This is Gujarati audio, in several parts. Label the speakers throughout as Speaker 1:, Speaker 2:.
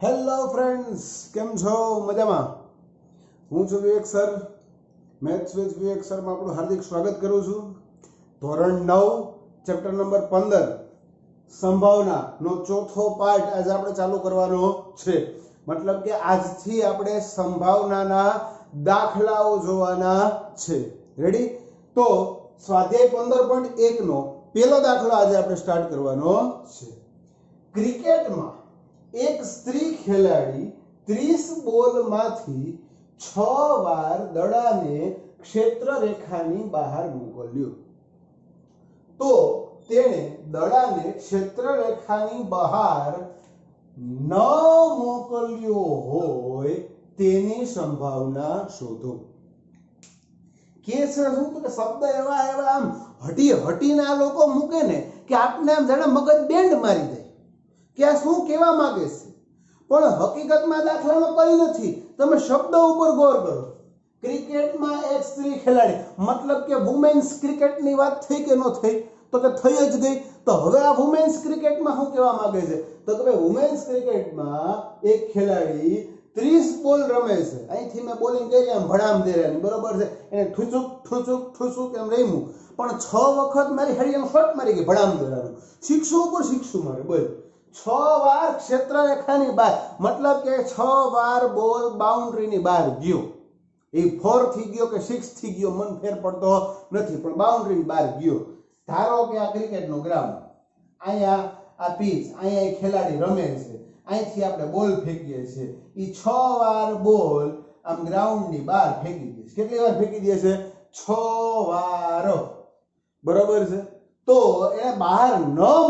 Speaker 1: હેલો ફ્રેન્ડ્સ, કેમ છો? મજામાં? હું છું વિવેક સર. મેથ્સ વિથ વિવેક સરમાં આપણું હાર્દિક સ્વાગત કરું છું. ધોરણ 9 ચેપ્ટર નંબર 15 સંભાવનાનો ચોથો પાર્ટ આજે આપણે ચાલુ કરવાનો છે. મતલબ કે આજથી આપણે સંભાવનાના દાખલાઓ જોવાના છે. રેડી? તો સ્વાધ્યાય 15.1 નો પહેલો દાખલો આજે આપણે સ્ટાર્ટ કરવાનો છે. ક્રિકેટમાં એક સ્ત્રી ખેલાડી 30 બોલમાંથી 6 વાર દડાને ક્ષેત્ર રેખાની બહાર મોકલ્યો. તો તેણે દડાને ક્ષેત્ર રેખાની બહાર ન મોકલ્યો હોય તેની સંભાવના શોધો. કે છે શું કે શબ્દ એવા આમ હટીને આ લોકો મૂકે ને કે આપને આમ જાણે મગજ બેન્ડ મારી દે કે આ શું કહેવા માંગે છે, પણ હકીકતમાં દાખલામાં કઈ નથી. તમે શબ્દ ઉપર ગૌર કરો. ક્રિકેટમાં એક સ્ત્રી ખેલાડી, મતલબ કે વુમેન્સ ક્રિકેટની વાત થઈ કે ન થઈ? તો કે થઈ જ ગઈ. તો હવે આ વુમેન્સ ક્રિકેટમાં શું કહેવા માંગે છે? તો કે ભાઈ વુમેન્સ ક્રિકેટમાં એક ખેલાડી 30 બોલ રમે છે. અહીંથી મેં બોલિંગ કરી આમ ભડામ દેરાની, બરોબર છે, એને ઠુચુક એમ રમ્યું, પણ 6 વખત મારી હેડી એમ શોટ મારી ગઈ ભડામ દેરાનું. શિક્ષુ ઉપર શિક્ષુ મારે બોલ 6 વાર ક્ષેત્ર રેખાની બહાર, મતલબ કે 6 વાર બોલ બાઉન્ડ્રીની બહાર ગયો. એ 4 થી ગયો કે 6 થી ગયો મન ફેર પડતો નથી, પણ બાઉન્ડ્રીની બહાર ગયો. ધારો કે આ ક્રિકેટનો ગ્રાઉન્ડ, અહીંયા આ પીચ, અહીંયા એક ખેલાડી રમે છે, અહીંથી આપણે બોલ ફેંકીએ છીએ. એ 6 વાર બોલ આમ ગ્રાઉન્ડની બહાર ફેંકી દે છે. કેટલી વાર ફેંકી દે છે? 6 વાર. બરોબર છે. તો એને બહાર ન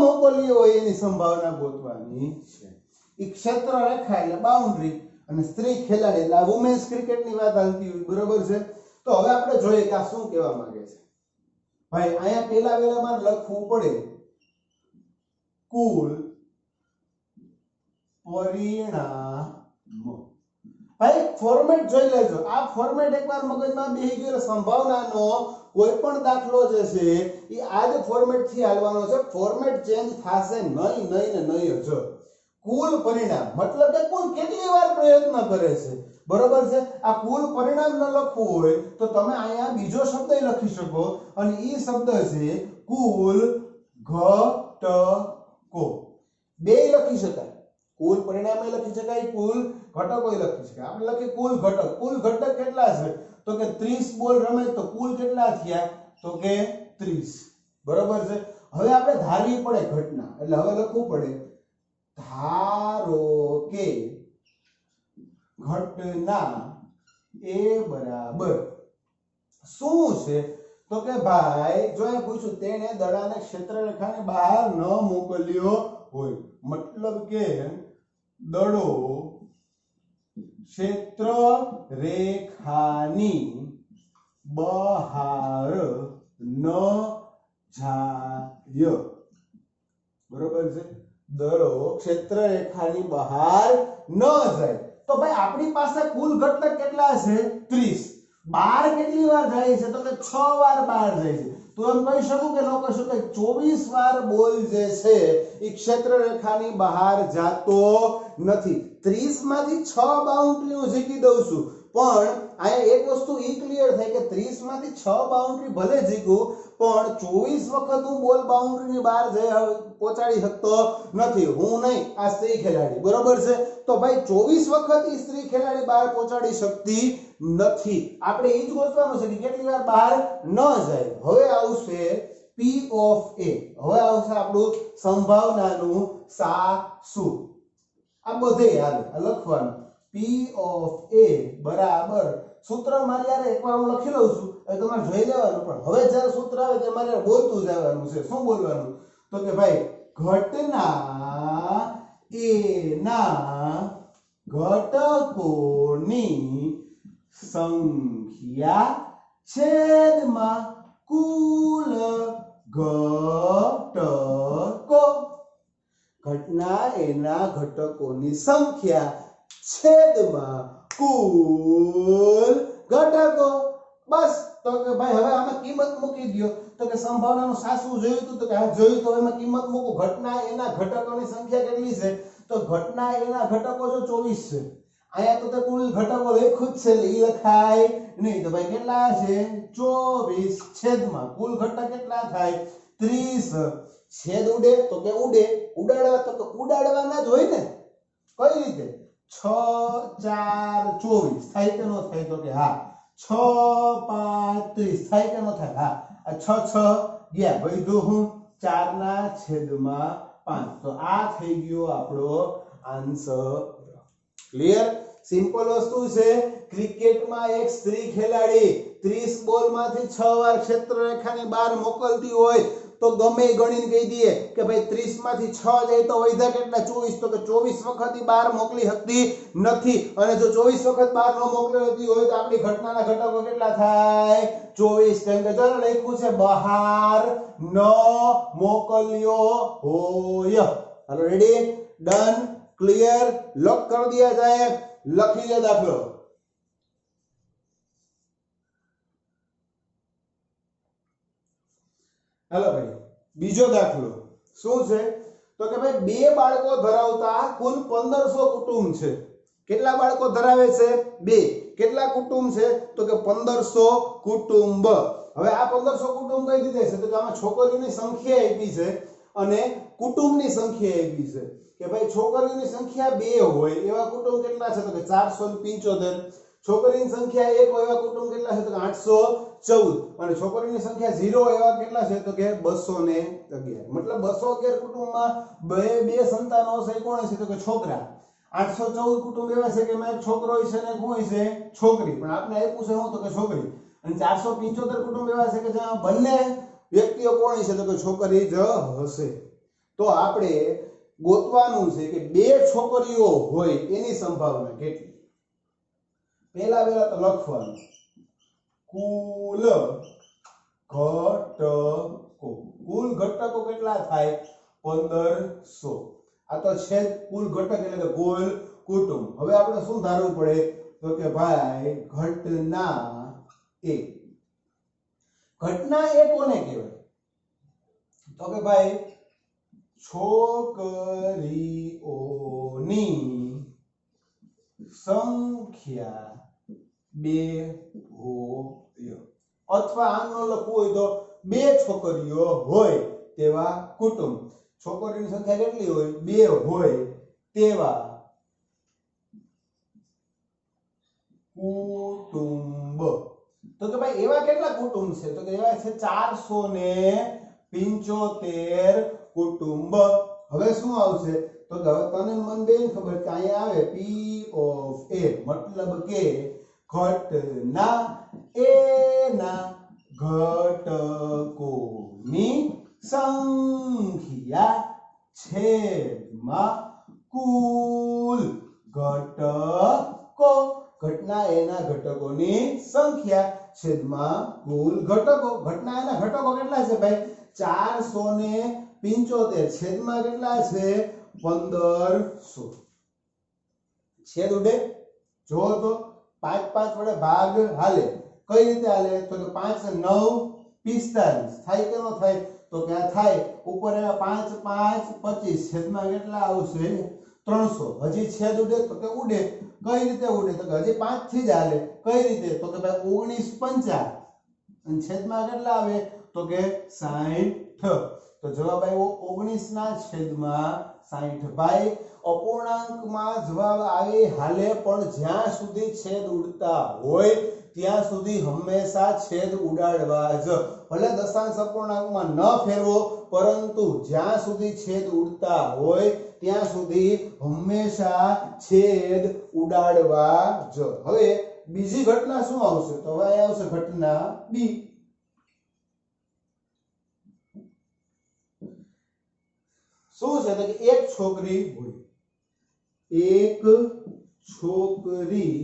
Speaker 1: મોકલ્યો હોય એની સંભાવના ગોતવાની છે. એ ક્ષેત્ર રેખા એટલે બાઉન્ડ્રી, અને સ્ત્રી ખેલાડી એટલે આ વુમેન્સ ક્રિકેટની વાત હાલતી હોય. બરોબર છે. તો હવે આપણે જોઈએ કે આ શું કહેવા માંગે છે. ભાઈ અહીંયા પેલા વેલામાં લખવું પડે કુલ પરિણામો. ભાઈ ફોર્મેટ જોઈ લેજો. આ ફોર્મેટ એકવાર મગજમાં બેસી ગયો એટલે સંભાવનાનો કોઈ પણ દાખલો જે છે એ આ જ ફોર્મેટ થી હાલવાનો છે. ફોર્મેટ ચેન્જ થશે નહીં ને નહીં જ. કુલ પરિણામ મતલબ કે કુલ કેટલી વાર પ્રયત્ન કરે છે. બરોબર છે. આ કુલ પરિણામ ન લખવું હોય તો તમે અહીંયા બીજો શબ્દ લખી શકો, અને એ શબ્દ છે કુલ ઘટકો. બે લખી શકાય. કુલ પરિણામે લખી શકાય, કુલ ઘટકો લખી શકાય. આપણે લખીએ કુલ ઘટક. કુલ ઘટક કેટલા છે? તો કે 30 બોલ રમે તો કુલ કેટલા થયા? તો કે 30. બરોબર છે. હવે આપણે ધારવી પડે ઘટના, એટલે હવે લખવું પડે ધારો કે ઘટના એ બરાબર શું છે? તો કે ભાઈ જો એ પૂછ્યું તેણે દડાને ક્ષેત્ર રેખાની બહાર ન મોકલ્યો હોય, મતલબ કે દડો ક્ષેત્ર રેખાની બહાર ન જાય. બરોબર છે. દડો ક્ષેત્ર રેખાની બહાર ન જાય. તો ભાઈ આપણી પાસે કુલ ઘટક કેટલા છે? 30. બહાર કેટલી વાર જાય છે? તો કે 6 વાર બહાર જાય છે. તો એમ કહી શકું કે ન કહી શકું? 24 વાર બોલ જે છે એ ક્ષેત્ર રેખાની બહાર જાતો નથી. 30 માંથી 6 બાઉન્ડ્રી હું જીકી દઉં છું, પણ અહીંયા એક વસ્તુ ઈ ક્લિયર થાય કે 30 માંથી 6 બાઉન્ડ્રી ભલે જીકું, પણ 24 વખત હું બોલ બાઉન્ડ્રીની બહાર પહોંચાડી શકતો નથી. હું નહીં, આ સ્ત્રી ખેલાડી. બરોબર છે. તો ભાઈ 24 વખત ઈ સ્ત્રી ખેલાડી બહાર પહોંચાડી શકતી નથી. આપણે એ જ ગોતવાનું છે કે કેટલી વાર બહાર ન જાય. હવે આવશે P of A. હવે આવશે આપણું સંભાવનાનું સાસુ. આ બધે હાલે લખવાનું. P of A બરાબર સૂત્ર મારી યાર એકવાર હું લખી લઉં છું, એ તમારે જોઈ લેવાનું. પણ હવે જ્યારે સૂત્ર આવે તમારે બોલતું જવાનું છે. શું બોલવાનું? તો કે ભાઈ ઘટના એના ઘટકોની સંખ્યા છેદમાં કુલ ઘટકો. ઘટના એના ઘટકોની સંખ્યા છેદમાં કુલ ઘટકો. બસ. તો કે ભાઈ હવે આમાં કિંમત મૂકી દો. તો કે સંભાવનાનું સાસુ જોયું હતું, તો કે આ જોયું. તો એમાં કિંમત મૂકો. ઘટના એના ઘટકોની સંખ્યા કેટલી છે? તો તો ઘટના એના ઘટકો જો 24 છે, અહીંયા તો તે કુલ ઘટકો લખ્યું જ છે એટલે ઈ લખાય નહીં. તો ભાઈ કેટલા છે 24 છેદમાં કુલ ઘટક કેટલા થાય 30. છેદ ઉડે તો કે ઉડે, ઉડાડવા તો ઉડાડવાના જ હોય ને. કઈ રીતે 6 4 24 થાય કે નો થાય? તો કે હા. 6 5 30 થાય કે નો થાય? હા. આ 6 6 ગયા વધ્યું હું 4 ના છેદમાં 5. તો આ થઈ ગયો આપણો આન્સર. ક્લિયર? સિમ્પલ વસ્તુ છે. ક્રિકેટમાં એક સ્ત્રી ખેલાડી 30 બોલમાંથી 6 વાર ક્ષેત્ર રેખાની બહાર મોકલતી હોય તો ગમે ગણીને કહી દઈએ કે ભાઈ 30 માંથી 6 જાય તો વધ્યા કેટલા 24. તો કે 24 વખત ઈ બહાર મોકલી શકતી નથી. અને જો 24 વખત બહાર ન મોકલી હતી હોય તો આપણી ઘટનાના ઘટકો કેટલા થાય 24. કેમ કે જો લખ્યું છે બહાર ન મોકલ્યો હોય. હાલો રેડી, ડન, ક્લિયર, લોક કરી દિયા जाए. લખી લે દાખલો. हेलो भाई, बीजो दाखलो શું છે? તો કે ભાઈ બે બાળકો ધરાવતા કુલ 1500 કુટુંબ છે. કેટલા બાળકો ધરાવે છે? બે. કેટલા કુટુંબ છે? તો કે 1500 કુટુંબ. હવે આ 1500 કુટુંબ કઈ રીતે છે? તો કે આમાં છોકરીઓની સંખ્યા આપી છે અને કુટુંબની સંખ્યા આપી છે કે ભાઈ છોકરીઓની સંખ્યા 2 હોય એવા કુટુંબ કેટલા છે? તો કે 475. છોકરીની સંખ્યા 1 હોય એવા કુટુંબ કેટલા છે? તો કે 814. અને છોકરીની સંખ્યા 0 એવા કેટલા છે? તો કે 211. મતલબ 211 કુટુંબમાં બે સંતાનો છે. કોણ છે? તો કે છોકરા. 814 કુટુંબ એવા છે કે એક છોકરો છે ને કોણ છે? છોકરી. પણ આપણે આપ્યું છે હું? તો કે છોકરી. અને 475 કુટુંબ એવા છે કે જ્યાં બંને વ્યક્તિઓ કોણ છે? તો કે છોકરી જ હશે. તો આપણે ગોતવાનું છે કે બે છોકરીઓ હોય એની સંભાવના કેટલી. પહેલા તો લખવાનું કુલ ઘટકો. કુલ ઘટકો કેટલા થાય 1500. આ તો છે કુલ ઘટક એટલે કે કુલ કુટુંબ. હવે આપણે શું ધારવું પડે? તો કે ભાઈ ઘટના એ. ઘટના એ કોને કહેવાય? તો કે ભાઈ છોકરીઓની સંખ્યા 2 હોય. અથવા આનો લખવું હોય તો બે છોકરીઓ હોય તેવા કુટુંબ. છોકરીઓની સંખ્યા કેટલી હોય? 2 હોય તેવા કુટુંબ. તો કે ભાઈ એવા કેટલા કુટુંબ છે? તો કે એવા છે 475 કુટુંબ. હવે શું આવશે? તો કે હવે તને મન બેન ખબર કે અહીંયા આવે P of A, મતલબ કે ઘટના એના ઘટકોની સંખ્યા છેદમાં કુલ ઘટકો. ઘટના એના ઘટકોની સંખ્યા છેદમાં કુલ ઘટકો. ઘટના એના ઘટકો કેટલા છે ભાઈ? 475 છેદમાં કેટલા છે? 1500. છેદ ઉડે જો તો 5 5 વડે ભાગ હાલે. કઈ રીતે હાલે? તો કે 5 9 45 થાય કે નો થાય? તો કે આ થાય. ઉપર 5 5 25 છેદમાં કેટલા આવશે? 300. હજી છેદ ઉડે તો કે ઉડે. કઈ રીતે ઉડે? તો કે હજી 5 થી જ હાલે. કઈ રીતે? તો કે ભાઈ 19 50 અને છેદમાં કેટલા આવે? તો કે 60. તો જવાબ આવ્યો 19 ના છેદમાં 60. ભાઈ અપૂર્ણાંકમાં જવાબ આવે હાલે પણ જ્યાં સુધી છેદ ઉડતા હોય ત્યાં સુધી હંમેશા છેદ ઉડાડવા જ. ભલે દશાંશ અપૂર્ણાંકમાં ન ફેરવો પરંતુ જ્યાં સુધી છેદ ઉડતા હોય ત્યાં સુધી હંમેશા છેદ ઉડાડવા જ. હવે બીજી ઘટના શું આવશે? તો હવે આવશે ઘટના બી. શું છે? તો કે એક છોકરી હોય. એક છોકરી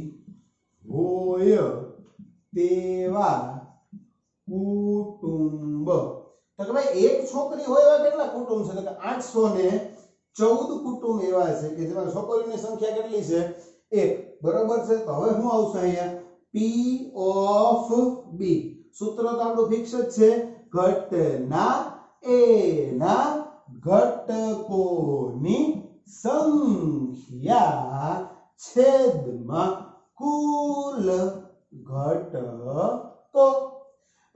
Speaker 1: હોય તેવા કુટુંબ. તો કે ભાઈ એક છોકરી હોય એવા કેટલા કુટુંબ છે? તો કે 814 કુટુંબ એવા છે કે જેમાં છોકરીઓની સંખ્યા કેટલી છે? 1. બરોબર છે. તો હવે શું આવશે અહીંયા? P of B. સૂત્ર તો આપણું ફિક્સ જ છે. ઘટના એના ઘટકોની સંખ્યા છેદમાં કુલ ઘટકો.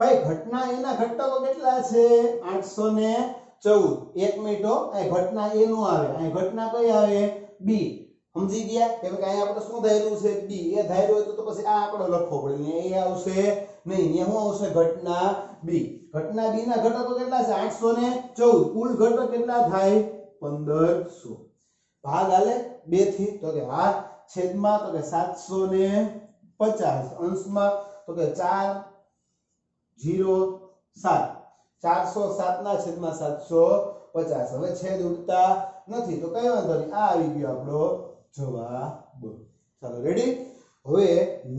Speaker 1: ભાઈ ઘટના એના ઘટકો કેટલા છે? 814. 1 મિનિટ હો, આ ઘટના એ નું આવે, આ ઘટના કઈ આવે? બી. સમજી ગયા? કેમ કે અહીંયા આપણે શું ધાર્યું છે? બી. એ ધાર્યું હોય તો પછી આ આંકડો લખવો પડે. એ આવશે નહીં, અહીંયા શું આવશે? ઘટના બી. ઘટના બી ના ઘટકો કેટલા છે? 814. કુલ ઘટક કેટલા થાય? 1500. ભાગ હાલે 2 થી, તો કે હા. છેદમાં તો કે 750. અંશમાં તો કે 407. 407 ના છેદમાં 750. હવે છેદ ઉડતા નથી તો કઈ વાંધો નહીં, આ આવી ગયો આપણો જવાબ. ચાલો રેડી. હવે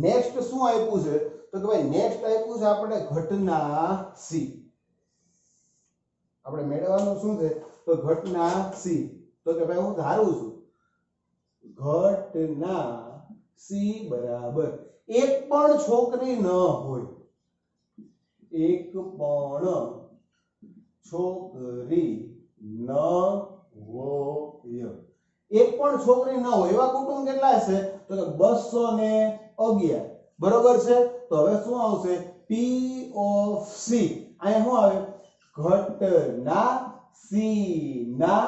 Speaker 1: નેક્સ્ટ શું આપ્યું છે? તો કે ભાઈ નેક્સ્ટ આપ્યું છે આપણે ઘટના સી. આપણે મેળવવાનું શું છે? તો ઘટના સી. તો કે ભાઈ હું ધારું છું ઘટના સી બરાબર એક પણ છોકરી ન હોય. એક પણ છોકરી ન હોય. એક પણ છોકરી ન હોય એવા કુટુંબ કેટલા છે? તો કે 211. બરોબર છે. તો હવે શું આવશે? પી ઓફ સી. અહીંયા શું આવે? ઘટના સી ના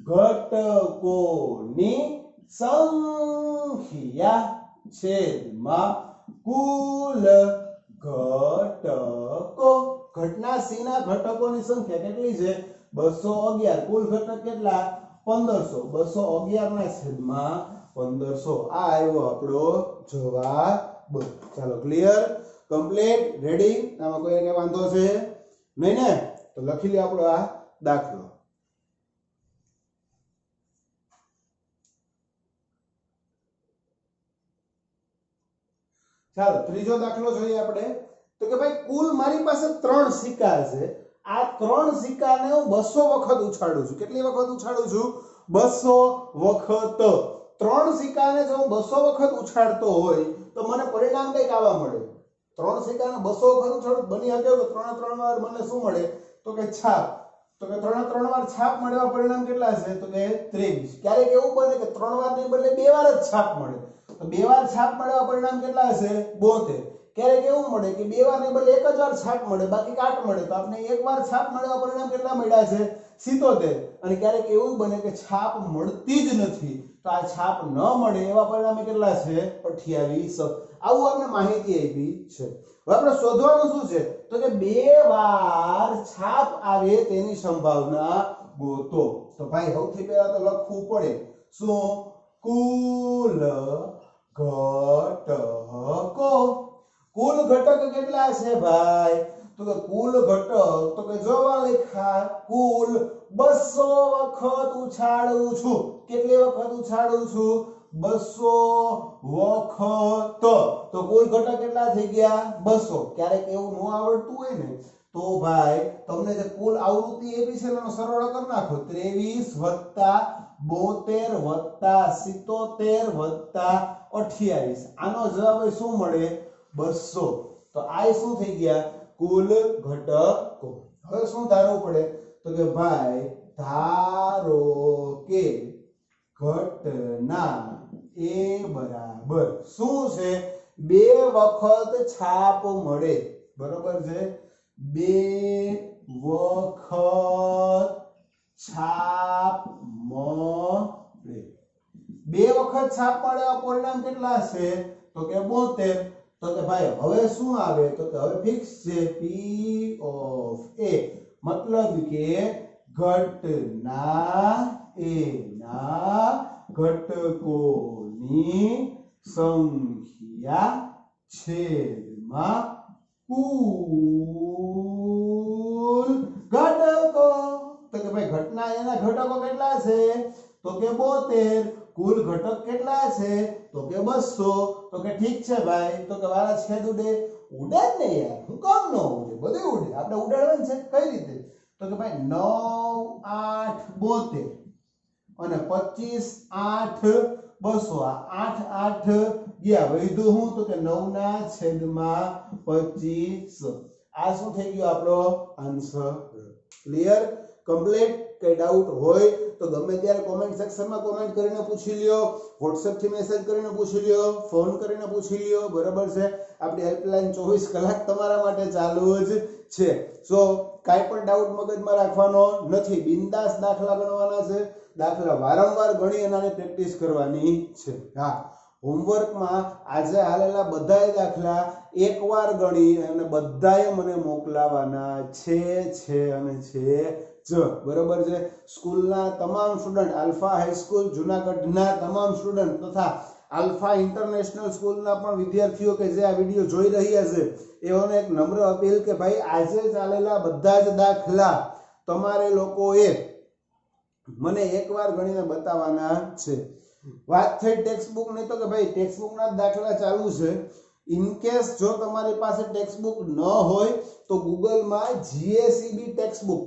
Speaker 1: ઘટકોની સંખ્યા છેદમાં કુલ ઘટકો. ઘટના સી ના ઘટકોની સંખ્યા કેટલી છે? 211. કુલ ઘટક કેટલા? 1500. 211 ના છેદમાં 1500. આ આવ્યો આપણો જવાબ. ચાલો ક્લિયર, કમ્પ્લીટ, રેડી. આમાં કોઈ કઈ વાંધો છે નહીં ને? તો લખી લે આપણો આ દાખલો. ચાલો ત્રીજો દાખલો જોઈએ આપણે. તો કે ભાઈ કુલ મારી પાસે 3 સિક્કા છે. આ 3 સિક્કાને હું 200 વખત ઉછાળું છું. કેટલી વખત ઉછાળું છું? 200 વખત. 3 સિક્કાને જો હું 200 વખત ઉછાળતો હોય તો મને પરિણામ કઈક આવા મળે. 3 સિક્કાને 200 વખત ઉછાળું બની શકે કે 3 વાર મને શું મળે? તો કે છાપ. તો કે 3 વાર છાપ મળવા પરિણામ કેટલા છે? તો કે 23. ક્યારેક એવું બને કે 3 વાર ને બદલે 2 વાર જ છાપ મળે. તો 2 વાર છાપ મળવા પરિણામ કેટલા હશે? 72. ક્યારેક એવું મળે કે 2 વાર ને બદલે 1 જ વાર છાપ મળે, બાકી કાટ મળે. તો આપણે 1 વાર છાપ મળવા પરિણામ કેટલા મળ્યા છે? 77. અને ક્યારેક એવું બને કે છાપ મળતી જ નથી, તો આ છાપ ન મળે એવા પરિણામે કેટલા છે? 28. આવું આપણે માહિતી આપી છે. હવે આપણે શોધવાનું શું છે? તો કે 2 વાર છાપ આવે તેની સંભાવના ગોતો. તો ભાઈ સૌથી પહેલા તો લખવું પડે શું? કુલ ઘટકો. કુલ ઘટક કેટલા છે ભાઈ? તો કે કુલ ઘટક તો કે જોવા લખ્યા કુલ 200 વખત ઉછાળું છું. કેટલી વખત ઉછાળું છું? 200 વખત. તો કુલ ઘટક કેટલા થઈ ગયા? 200. ક્યારેક એવું ન આવડતું હોય ને તો ભાઈ તમને જે કુલ આવૃત્તિ એવી છે એનો સરવાળો કરી નાખો. 23 + 72 + 77 + 28. આનો જવાબ શું મળે? 200. તો આ શું થઈ ગયા? કુલ ઘટકો. હવે શું ધારવું પડે? તો કે ભાઈ ધારો કે ઘટના એ બરાબર શું છે? 2 વખત છાપ મળે. બરોબર છે? 2 વખત છાપ મળે. 2 વખત છાપ મળે પરિણામ કેટલા છે? તો કે 72. તો કે ભાઈ હવે શું આવે? તો કે હવે ફિક્સ છે P ઓફ A. મતલબ કે ઘટના એ ના ઘટકોની સંખ્યા છેદમાં કુલ ઘટકો. તો કે ભાઈ ઘટના એના ઘટકો કેટલા છે? તો કે 72. કુલ ઘટક કેટલા છે? તો કે 200. તો કે ઠીક છે ભાઈ. તો કે વાળા છેદ ઉડે જ ને યાર, હું કામ ન ઉડે? બધું ઉડે. આપણે ઉડાડવાનું છે કઈ રીતે? તો કે ભાઈ 9 8 72 અને 25 8 200. આ 8 8 ગયા, વધ્યું હું? તો કે 9 ના છેદમાં 25. આ શું થઈ ગયો આપણો આન્સર? Clear, complete. કઈ ડાઉટ હોય તો ગમે ત્યારે કોમેન્ટ સેક્શનમાં કોમેન્ટ કરીને પૂછી લ્યો, WhatsApp થી મેસેજ કરીને પૂછી લ્યો, ફોન કરીને પૂછી લ્યો, બરાબર છે. આપણી હેલ્પલાઇન 24 કલાક તમારા માટે ચાલુ જ છે. સો કાંઈ પણ ડાઉટ મગજમાં રાખવાનો નથી, બિંદાસ દાખલા ગણવાના છે, દાખલા વારંવાર ગણી અને પ્રેક્ટિસ કરવાની છે. હા, હોમવર્કમાં આજે હાલેલા બધાય દાખલા એકવાર ગણી અને બધાએ મને મોકલાવાના છે અને છે જ, બરોબર છે. સ્કૂલના તમામ સ્ટુડન્ટ, આલ્ફા હાઈસ્કૂલ જુનાગઢના તમામ સ્ટુડન્ટ તથા આલ્ફા ઇન્ટરનેશનલ સ્કૂલના પણ વિદ્યાર્થીઓ કે જે આ વિડીયો જોઈ રહ્યા છે, એઓને એક નમ્ર અપીલ કે ભાઈ આજે ચાલેલા બધા જ દાખલા તમારે લોકોએ મને એકવાર ગણીને બતાવવાના છે. વાત થઈ ટેક્સ્ટબુક ની, તો કે ભાઈ ટેક્સ્ટબુકના દાખલા ચાલુ છે. ઇન કેસ જો તમારી પાસે ટેક્સ્ટબુક ન હોય તો ગૂગલમાં જીએસઈબી ટેક્સ્ટબુક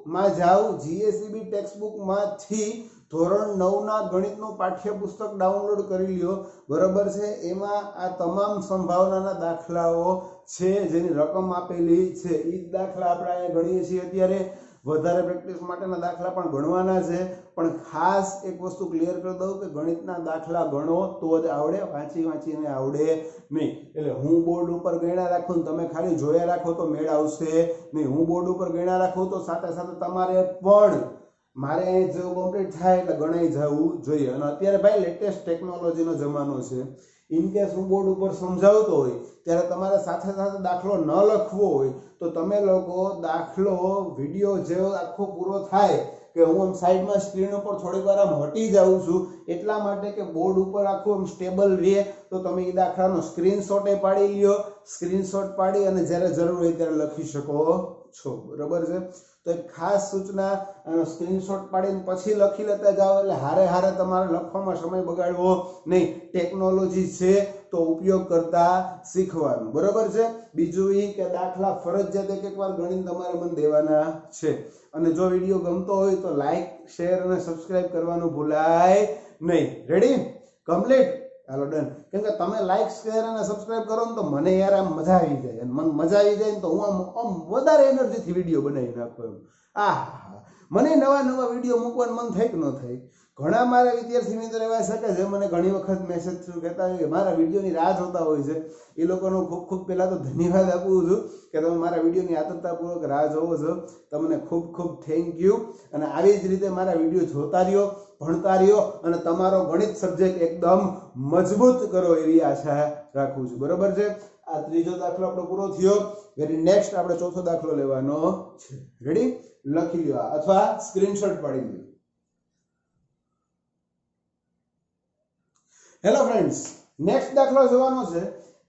Speaker 1: માં જાઓ. જીએસઈબી ટેક્સ્ટબુક માંથી ધોરણ 9 ના ગણિતનું પાઠ્યપુસ્તક ડાઉનલોડ કરી લ્યો, બરોબર છે. એમાં આ તમામ સંભાવનાના દાખલાઓ છે જેની રકમ આપેલી છે. એ જ દાખલા આપણે અહીંયા ગણીએ છીએ. અત્યારે વધારે પ્રેક્ટિસ માટેના દાખલા પણ ગણવાના છે, પણ ખાસ એક વસ્તુ ક્લિયર કરી દઉં કે ગણિતના દાખલા ગણો તો જ આવડે, વાંચીને આવડે નહીં. એટલે હું બોર્ડ ઉપર ગણ્યા રાખું ને તમે ખાલી જોયા રાખો તો મેળ આવશે નહીં. હું બોર્ડ ઉપર ગણ્યા રાખું તો સાથે સાથે તમારે પણ મારે અહીં જેવું કમ્પ્લીટ થાય એટલે ગણાઈ જવું જોઈએ. અને અત્યારે ભાઈ લેટેસ્ટ ટેકનોલોજીનો જમાનો છે. ઇન કેસ હું બોર્ડ ઉપર સમજાવતો હોય ત્યારે તમારે સાથે સાથે દાખલો ન લખવો હોય તો તમે લોકો દાખલો વિડીયો જેવો આખો પૂરો થાય કે હું આમ સાઈડમાં સ્ક્રીન ઉપર થોડીક વાર આમ હટી જાઉં છું, એટલા માટે કે બોર્ડ ઉપર આખું આમ સ્ટેબલ રહે, તો તમે એ દાખલાનો સ્ક્રીનશોટ પાડી લ્યો. સ્ક્રીનશોટ પાડી અને જ્યારે જરૂર હોય ત્યારે લખી શકો છો, બરોબર છે. તો એક ખાસ સૂચના, સ્ક્રીનશોટ પાડીને પછી લખી લેતા જાઓ એટલે હારે તમારે લખવામાં સમય બગાડવો નહીં. ટેકનોલોજી છે તો ઉપયોગ કરતા શીખવાનું, બરોબર છે. બીજું એ કે દાખલા ફરજિયાત એકવાર ગણીને તમારે મને દેવાના છે. અને જો વિડીયો ગમતો હોય તો લાઈક, શેર અને સબસ્ક્રાઇબ કરવાનું ભૂલાય નહીં. રેડી? કમ્પ્લીટ? હાલો ડન. કેમ કે તમે લાઈક, શેર અને સબસ્ક્રાઇબ કરો ને તો મને યાર આમ મજા આવી જાય, અને મને મજા આવી જાય ને તો હું આમ વધારે એનર્જીથી વિડીયો બનાવી નાખું એમ. મને નવા વિડીયો મૂકવાનું મન થાય કે ન થાય. ઘણા મારા વિદ્યાર્થી મિત્રો એવા છે કે જે મને ઘણી વખત મેસેજ થ્રુ કહેતા હોય કે મારા વિડીયોની રાહ જોતા હોય છે. એ લોકોનો ખૂબ પહેલા તો ધન્યવાદ આપું છું કે તમે મારા વિડીયોની આતુરતાપૂર્વક રાહ જોવો છો. તમને ખૂબ થેન્ક યુ. અને આવી જ રીતે મારા વિડીયો જોતા રહ્યો, ભણતા રહ્યો અને તમારો ગણિત સબ્જેક્ટ એકદમ મજબૂત કરો એવી આશા રાખું છું, બરોબર છે. આ ત્રીજો દાખલો આપણો પૂરો થયો. વેરી નેક્સ્ટ આપણે ચોથો દાખલો લેવાનો છે. રેડી? લખી લ્યો અથવા સ્ક્રીનશોટ પાડી લ્યો. હેલો ફ્રેન્ડ્સ, નેક્સ્ટ દાખલો જોવાનો છે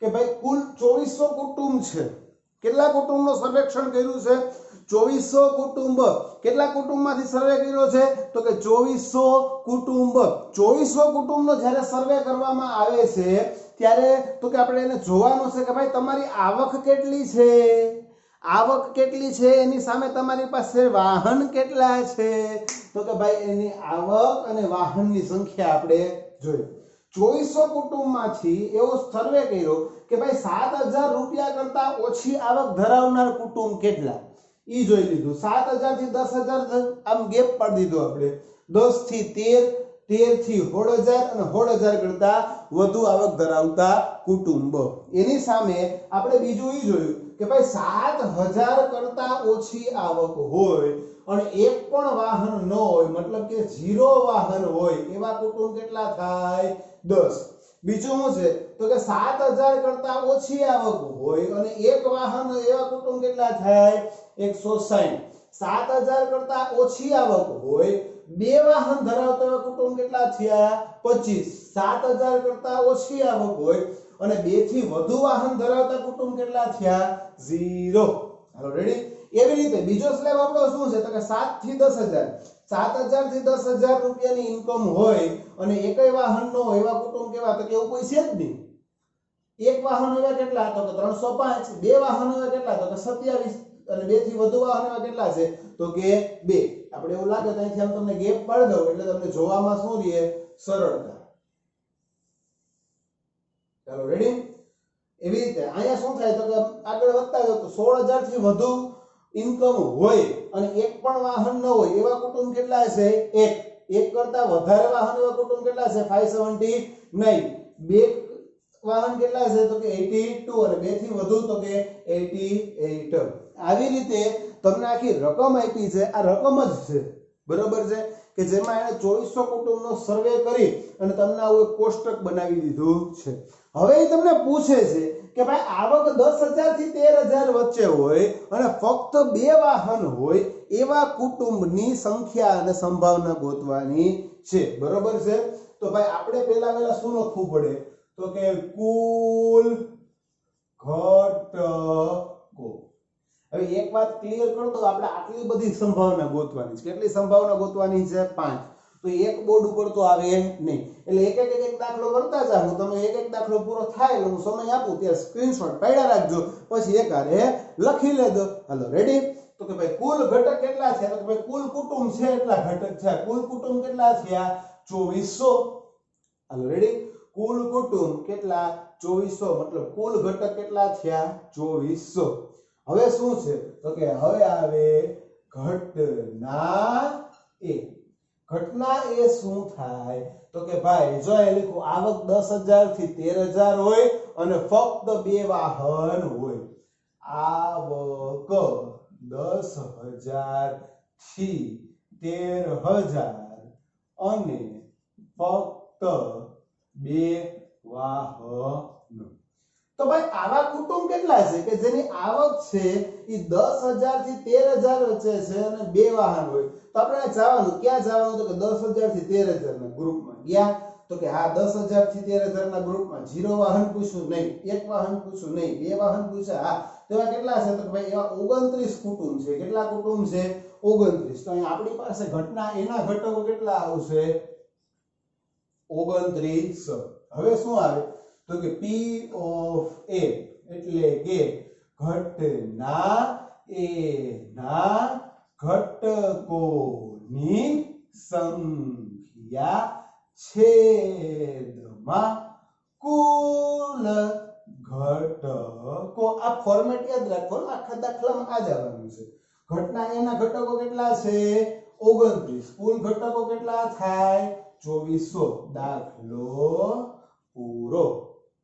Speaker 1: કે ભાઈ કુલ 2400 કુટુંબ છે. કેટલા કુટુંબનું સર્વેક્ષણ કર્યું છે? 2400 કુટુંબ. કેટલા કુટુંબમાંથી સર્વે કર્યો છે? તો કે 2400 કુટુંબ. 2400 કુટુંબનો જ્યારે સર્વે કરવામાં આવે છે ત્યારે તો કે આપણે એને જોવાનું છે કે ભાઈ તમારી આવક કેટલી છે. આવક કેટલી છે એની સામે તમારી પાસે વાહન કેટલા છે. તો કે ભાઈ એની આવક અને વાહનની સંખ્યા આપણે જોઈએ. 2400 કુટુંબમાંથી એવો સર્વે કર્યો કે ભાઈ 7000 રૂપિયા કરતા ઓછી આવક ધરાવનાર કુટુંબ કેટલા, ઈ જોઈ લીધું. 7000 થી 10000 આમ ગેપ પાડી દીધો આપણે. 10 થી 13, 13 થી 16000 અને 16000 કરતા વધુ આવક ધરાવતા કુટુંબ. એની સામે આપણે બીજું ઈ જોયું કે ભાઈ 7000 કરતા ઓછી આવક હોય અને એક પણ વાહન ન હોય, મતલબ કે 0 વાહન હોય, એવા કુટુંબ કેટલા થાય? 10. બીજું શું છે? તો કે 7000 કરતા ઓછી આવક હોય અને એક વાહન, એવા કુટુંબ કેટલા થાય? 160. 7000 કરતા ઓછી આવક હોય, 2 વાહન ધરાવતા એવા કુટુંબ કેટલા થયા? 25. 7000 કરતા ઓછી આવક હોય અને 2 થી વધુ વાહન ધરાવતા કુટુંબ કેટલા થયા? 0. હાલો રેડી? એવી રીતે બીજો સ્લેબ આપણો શું છે? તો કે 7 થી 10000. 7000 થી 10000 રૂપિયાની ઇન્કમ હોય અને એકય વાહન નો હોય એવા કુટુંબ કેવા? તો કે એવું કોઈ છે જ નહીં. એક વાહન હોય કેટલા? તો કે 305. 2 વાહન હોય કેટલા? તો કે 27. અને 2 થી વધુ વાહન હોય કેટલા છે? તો કે 2. આપણે એવું લાગે તો અહીંથી આમ તમને ગેપ પાડી દઉં એટલે તમને જોવામાં શું રહે? સરળતા. ચાલો રેડી? એવી રીતે અહીંયા શું થાય? તો કે આગળ વધતા જાવ તો 16000 થી વધુ ઇન્કમ હોય અને એક પણ વાહન ન હોય એવા કુટુંબ કેટલા છે? એક કરતા વધારે વાહન એવા કુટુંબ કેટલા છે? 579. બે વાહન કેટલા છે? તો કે 82 અને બે થી વધુ તો કે 88. આવી રીતે તમને આખી રકમ આપી છે, આ રકમ જ છે, બરોબર છે, કે જેમાં એને 2400 કુટુંબનો સર્વે કરી અને તમને આવું એક કોષ્ટક બનાવી દીધું છે. હવે એ તમને પૂછે છે કે ભાઈ આવક 10,000 થી 13,000 વચ્ચે હોય અને ફક્ત બે વાહન હોય એવા કુટુંબની સંખ્યા અને સંભાવના ગોતવાની છે, બરોબર છે. તો ભાઈ આપણે પહેલા શું લખવું પડે? તો કે કુલ ઘટકો. હવે એક વાત ક્લિયર કરો તો આપણે આટલી બધી સંભાવના ગોતવાની છે. કેટલી સંભાવના ગોતવાની છે? 5. તો એક બોર્ડ ઉપર તો આવે નહીં, એટલે એક દાખલો કરતા જાઓ. તમે એક દાખલો પૂરો થાય એટલે હું સમય આપું ત્યારે સ્ક્રીનશોટ પાડ્યા રાખજો, પછી એકારે લખી લેજો. હાલો રેડી? તો કે ભાઈ કુલ ઘટક કેટલા છે? તો કે ભાઈ કુલ કુટુંબ છે એટલા ઘટક છે. કુલ કુટુંબ કેટલા થયા? 2400. હાલો રેડી? કુલ કુટુંબ કેટલા? 2400. મતલબ કુલ ઘટક કેટલા થયા? 2400. હવે શું છે? તો કે હવે આવે ઘટના એ. ઘટના એ શું થાય? તો કે ભાઈ જો એ લખો આવક 10,000 થી 13,000 હોય અને ફક્ત બે વાહન હોય. આવક 10,000 થી 13,000 અને ફક્ત બે વાહન. તો ભાઈ આવા કુટુંબ કેટલા છે કે જેની આવક છે એ 10,000 થી 13,000 વચ્ચે છે અને બે વાહન હોય? તો આપણે જવાનું ક્યાં જવાનું? તો કે 10,000 થી 13,000 ના ગ્રુપમાં ગયા. તો કે હા 10,000 થી 13,000 ના ગ્રુપમાં 0 વાહન પૂછ્યું નહીં, એક વાહન પૂછ્યું નહીં, બે વાહન પૂછ્યા. હા તો એવા કેટલા છે? તો કે ભાઈ એવા 29 કુટુંબ છે. કેટલા કુટુંબ છે? 29. તો અહીં આપણી પાસે ઘટના એના ઘટકો કેટલા આવશે? 29. હવે શું આવે? તો કે P of A એટલે કે ઘટના એના ઘટકોની સંખ્યા છેદમાં કુલ ઘટકો. આ ફોર્મેટ યાદ રાખો, આખા દાખલામાં આ જ આવવાનું છે. ઘટના એના ઘટકો કેટલા છે? 29. કુલ ઘટકો કેટલા થાય? 2400. દાખલો પૂરો.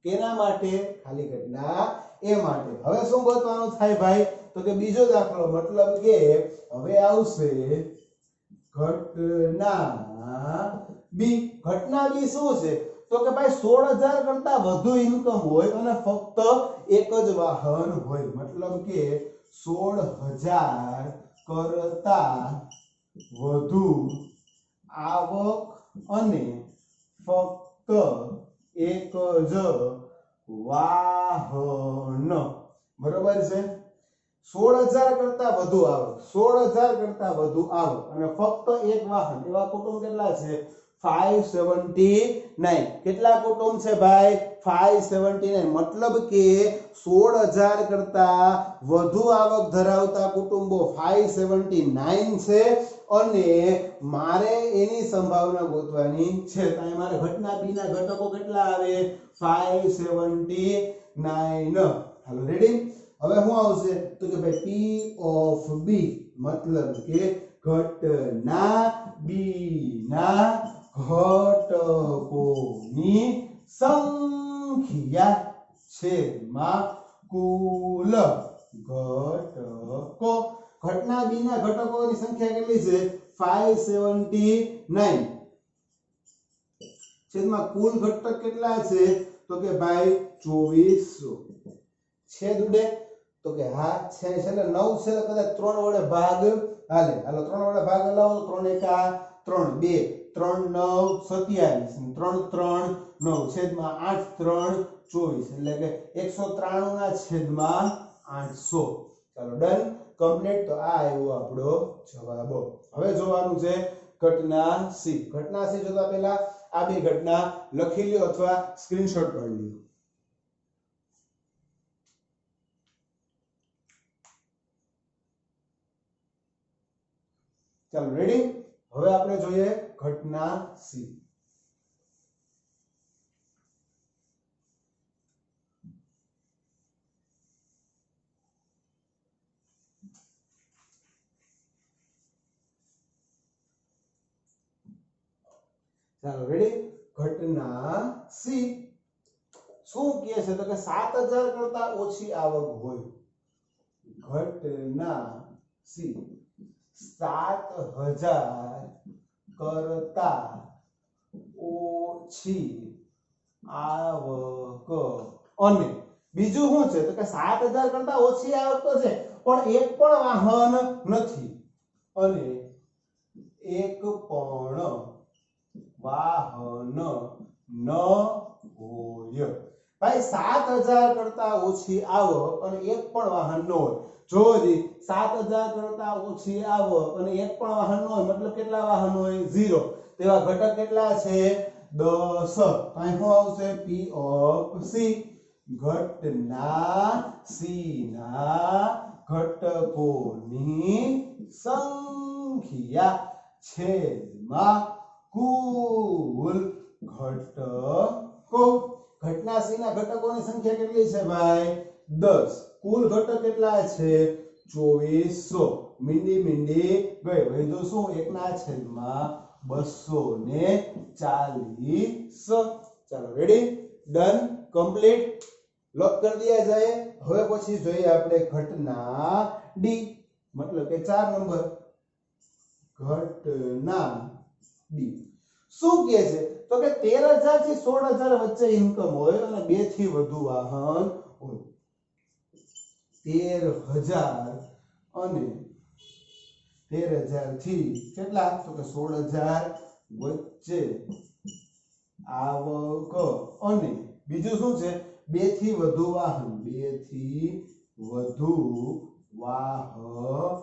Speaker 1: કેના માટે? ખાલી ઘટના એ માટે. હવે શું ગોતવાનું થાય ભાઈ? તો કે બીજો દાખલો, મતલબ કે હવે આવશે ઘટના બી. ઘટના બી શું છે? તો કે ભાઈ 16,000 કરતા વધુ ઇન્કમ હોય અને ફક્ત એક જ વાહન હોય. મતલબ કે 16,000 કરતા વધુ આવક અને ફક્ત એક જ વાહન, બરોબર છે. 16,000 કરતા વધુ આવક, 16,000 કરતા વધુ આવક અને ફક્ત એક વાહન એવા કુટુંબ કેટલા છે? 579. કેટલા કુટુંબ છે ભાઈ? 579. મતલબ કે 16,000 કરતા વધુ આવક ધરાવતા કુટુંબો 579 છે અને મારે એની સંભાવના ગોતવાની છે. તો અહીં મારે ઘટના બી ના ઘટકો કેટલા આવે? 579. હાલો રેડી? હવે શું આવશે? તો કે ભાઈ P of B મતલબ કે ઘટના બી ના ઘટકોની સંખ્યા છેદમાં કુલ ઘટકો. ઘટના બી ના ઘટકોની સંખ્યા કેટલી છે? 579 છેદમાં કુલ ઘટક કેટલા છે? તો કે ભાઈ 2400. છેદ ઉડે? તો કે હા છે, એટલે 9 છે તો કદાચ 3 વડે ભાગ હાલે. હાલો 3 વડે ભાગ હલાવો. 3 એકા 3, 2 3 9 27 3 3 9 છેદમાં 8 3 24 એટલે કે 193 ના છેદમાં 800. ચાલો ડન, કમ્પ્લીટ. તો આ આવ્યો આપણો જવાબ. હવે જોવાનું છે ઘટના સી. ઘટના સી જોતા પહેલા આ બે ઘટના લખી લ્યો અથવા સ્ક્રીનશોટ પાડી લ્યો. ચાલો રેડી? હવે આપણે જોઈએ ઘટના સી. ચાલો રેડી. ઘટના સી શું કહે છે તો કે 7000 કરતા ઓછી આવક હોય. ઘટના સી 7000 કરતા ઓછી આવક અને બીજું શું છે તો કે 7000 કરતા ઓછી આવક તો છે પણ એક પણ વાહન નથી અને એક પણ વાહન ન હોય. ભાઈ 7000 કરતા ઓછી આવક અને એક પણ વાહન ન હોય. જો જી 7000 કરતા ઓછી આવક અને એક પણ વાહન ન હોય મતલબ કેટલા વાહન હોય 0. તેવા ઘટક કેટલા છે 10. અહીં શું આવશે P of C. ઘટના સી ના ઘટકોની સંખ્યા છેદમાં કુલ ઘટકો. ઘટના સી ના ઘટકોની સંખ્યા કેટલી છે ભાઈ 10. કુલ ઘટક કેટલા છે 2400. મીંડી મીંડી ગઈ વધુ શું 1 ના છેદમાં 240. ચાલો રેડી ડન કમ્પ્લીટ લॉक कर दिया जाए. હવે પછી જોઈએ આપણે ઘટના ડી मतलब કે 4 નંબર. ઘટના ડી શું કહે છે તો કે 13000 થી 16000 વચ્ચે ઇન્કમ હોય અને 2 થી વધુ વાહન હોય. 13000 અને 13000 થી કેટલા તો કે 16000 વચ્ચે આવક અને બીજું શું છે 2 થી વધુ વાહન. 2 થી વધુ વાહન.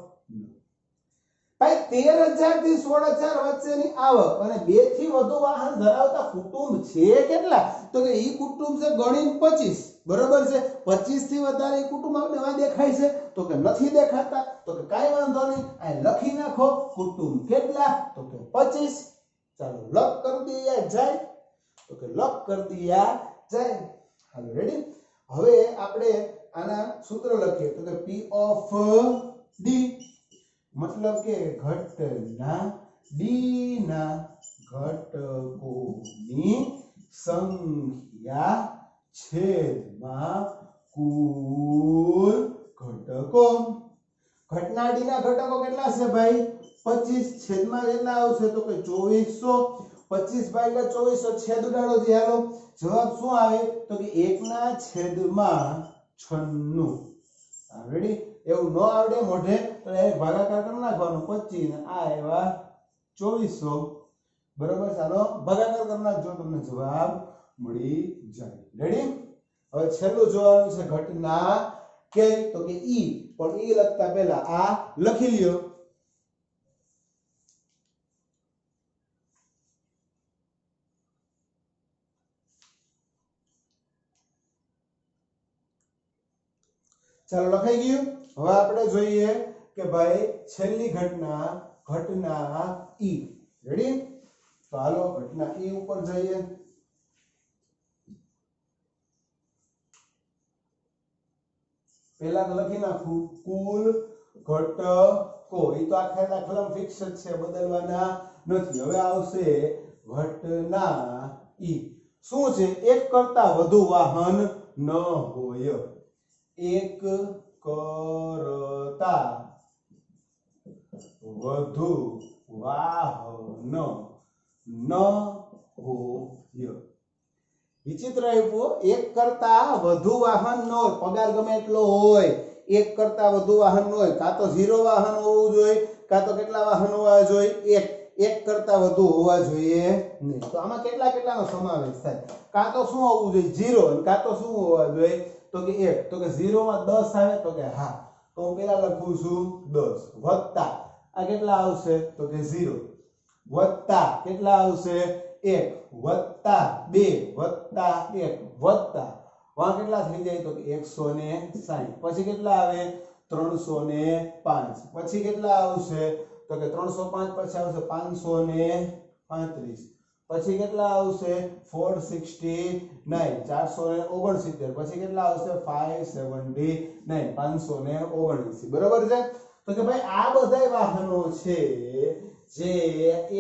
Speaker 1: ભાઈ 13000 થી 16000 વચ્ચેની આવક અને 2 થી વધુ વાહન ધરાવતા કુટુંબ છે કેટલા તો કે ઈ કુટુંબ છે ગણીને 25. બરોબર છે 25 થી વધારે ઈ કુટુંબ આપણે દેખાય છે તો કે નથી દેખાતા તો કે કાઈ વાંધો નહીં આ લખી નાખો કુટુંબ કેટલા તો કે 25. ચાલો લॉक कर दिया जाए तो કે લॉक कर दिया जाए. હાલો રેડી. હવે આપણે આના સૂત્ર લખીએ તો કે P of D मतलब કે ઘટના ડી ના ઘટકોની સંખ્યા છેદમાં કુલ ઘટકો. ઘટના ડી ના ઘટકો કેટલા છે ભાઈ 25. છેદમાં કેટલા આવશે તો કે 2400. 25 ભાગ્યા 2400 છેદ ઉડાડો જી હાલો. જવાબ શું આવે તો કે 1 ના છેદમાં 96. રેડી. એવું ન આવડે મોઢે તો એક ભાગાકાર કરી નાખવાનો 25 ને આ આવ્યા 2400. બરોબર. ચાલો ભાગાકાર કરી નાખજો તમને જવાબ મળી જાય. રેડી. હવે છેલ્લું જોવાનું છે ઘટના કે તો કે ઈ પણ ઈ લખતા પહેલા આ લખી લ્યો. ચાલો લખાઈ ગયું. હવે આપણે જોઈએ કે ભાઈ છેલ્લી ઘટના ઘટના ઈ. રેડી. તો હાલો ઘટના ઈ ઉપર જઈએ. પહેલા લખી નાખું કુલ ઘટકો. ઈ તો આખા દાખલામાં ફિક્સ જ છે બદલવાના નથી. હવે આવશે ઘટના ઈ. શું છે એક કરતા વધુ વાહન ન હોય. એક કરતા વધુ વાહન ન હોય. વિચિત્ર આપ્યું. એક કરતા વધુ વાહન ન હોય. પગાર ગમે એટલો હોય એક કરતા વધુ વાહન ન હોય. કાં તો 0 વાહન હોવું જોઈએ કાં તો કેટલા વાહન હોવા જોઈએ એક કરતા વધુ હોવા જોઈએ નહીં. તો આમાં કેટલા કેટલાનો સમાવેશ થાય. કાં તો શું હોવું જોઈએ 0 અને કાં તો શું હોવા જોઈએ તો કે 1. તો કે 0 માં 10 આવે તો કે હા તો હું પેલા લખું છું 10 વત્તા આ કેટલા આવશે તો કે 0 વત્તા કેટલા આવશે 1 વત્તા 2 વત્તા 1 વત્તા વાં કેટલા થઈ જાય તો કે 160. પછી કેટલા આવે 305. પછી કેટલા આવશે તો કે 305 પછી આવશે 535. પછી કેટલા આવશે 469 469. પછી કેટલા આવશે 579 579. બરોબર છે. તો કે ભાઈ આ બધા વાહનો છે જે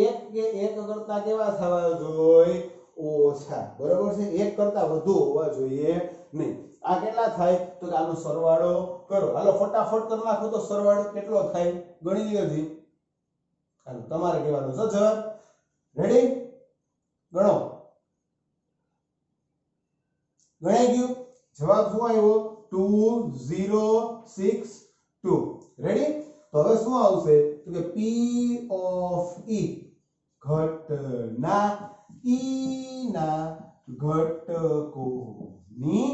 Speaker 1: એક કે એક કરતા કેવા થવા જોઈએ ઓછા, બરોબર છે, એક કરતા વધુ હોવા જોઈએ નહીં. આ કેટલા થાય તો કે આનો સરવાળો કરો. હાલો ફટાફટ કરી નાખો તો સરવાળો કેટલો થાય ગણી લ્યો જી. હાલો તમારે કહેવાનું છે જવાબ. રેડી? ગણો. ગણાઈ ગયું? જવાબ શું આવ્યો? 2062. રેડી? તો હવે શું આવશે તો કે P of E ઘટના ઈ ના ઘટકોની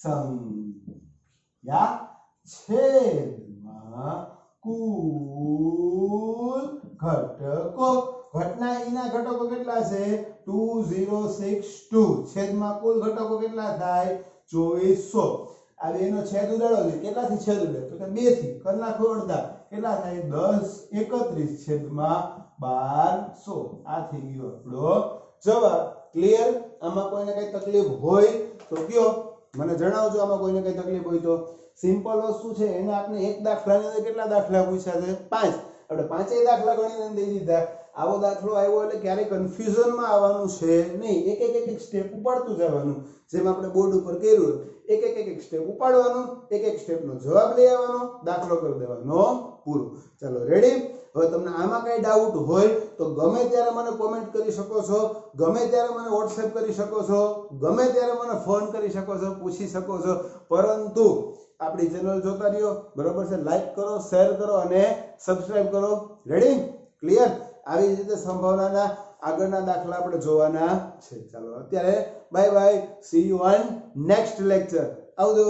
Speaker 1: સંખ્યા છેદમાં કુલ ઘટકો. ઘટના ઈ ના ઘટકો કેટલા છે? 2062. છેદમાં કુલ ઘટકો કેટલા થાય? 2400. આ બેનો છેદ ઉડાડો છે. કેટલાથી છેદ ઉડે તો કે 2 થી. કર નાખો અડધા. કેટલા થાય? 1031 છેદમાં 1200. આ થઈ ગયો આપણો જવાબ. ક્લિયર? આમાં કોઈને કઈ તકલીફ હોય તો કયો, મને જણાવજો. આમાં કોઈને કઈ તકલીફ હોય તો. સિમ્પલ વસ્તુ છે. એને આપણે એક દાખલાની અંદર કેટલા દાખલા પૂછ્યા છે? 5. આપણે પાંચેય દાખલા ગણીને દઈ દીધા. આવો દાખલો આવ્યો એટલે ક્યારે કન્ફ્યુઝનમાં આવવાનું છે નહીં. એક એક સ્ટેપ ઉપાડતું જવાનું. જેમ આપણે બોર્ડ ઉપર કર્યું, એક સ્ટેપ ઉપાડવાનું, એક સ્ટેપનો જવાબ લઈ આવવાનો, દાખલો કરી દેવાનો, પૂરું. ચાલો રેડી? હવે તમને આમાં કઈ ડાઉટ હોય તો ગમે ત્યારે મને કોમેન્ટ કરી શકો છો, ગમે ત્યારે મને વોટ્સએપ કરી શકો છો, ગમે ત્યારે મને ફોન કરી શકો છો, પૂછી શકો છો. પરંતુ આપણી ચેનલ જોતા રહ્યો, બરોબર છે? લાઈક કરો, શેર કરો અને સબસ્ક્રાઇબ કરો. રેડી? ક્લિયર? આવી રીતે સંભાવનાના આગળના દાખલા આપણે જોવાના છે. ચાલો અત્યારે bye bye, C you on next lecture. આવજો.